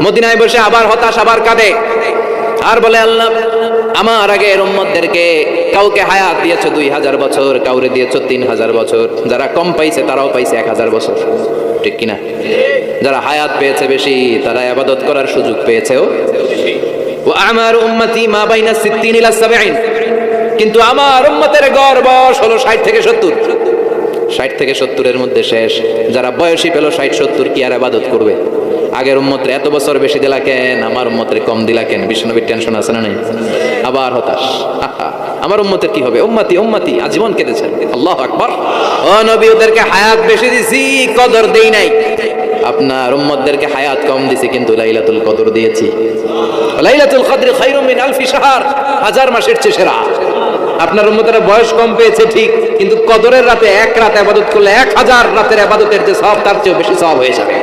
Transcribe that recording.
মদিনায় বসে আবার হতাশ, আবার কাঁদে, আর বলে আল্লাহ আমার আগের উম্মতদেরকে কাউকে হায়াত দিয়েছো 2000 বছর, কাউরে দিয়েছো 3000 বছর, যারা কম পাইছে তারাও পাইছে 1000 বছর, ঠিক কিনা? যারা হায়াত পেয়েছে বেশি তারা ইবাদত করার সুযোগ পেয়েছেও। ওয়া আমার উম্মতি মা বাইনা 60 ইলা 70, কিন্তু আমার উম্মতের গড় বয়স হলো 60 থেকে 70। 60 থেকে 70 এর মধ্যে শেষ। যারা বয়সী পেল 60-70 কি আর ইবাদত করবে? আগের উম্মতের এত বছর বেশি দিলা কেন, আমার উম্মতের কম দিলা কেন? বিষ্ণুনবীর টেনশন আছে না নাই? আবার হতাশ, আমার উম্মতের কি হবে? উম্মতি উম্মতি আজীবন কেঁদেছেন। আল্লাহু আকবার। ও নবী, ওদেরকে হায়াত বেশি দিছি, কদর দেই নাই। আপনার উম্মতদেরকে হায়াত কম দিছি, কিন্তু লাইলাতুল কদর দিয়েছি। লাইলাতুল কদর খায়রুম মিন আলফি শাহর, 1000 মাসের চেয়ে সেরা। আপনার উম্মতের বয়স কম পেয়েছে ঠিক, কিন্তু কদরের রাতে এক রাত ইবাদত করলে 1000 রাতের ইবাদতের যে সওয়াব তার চেয়ে বেশি সওয়াব হয়ে যাবে।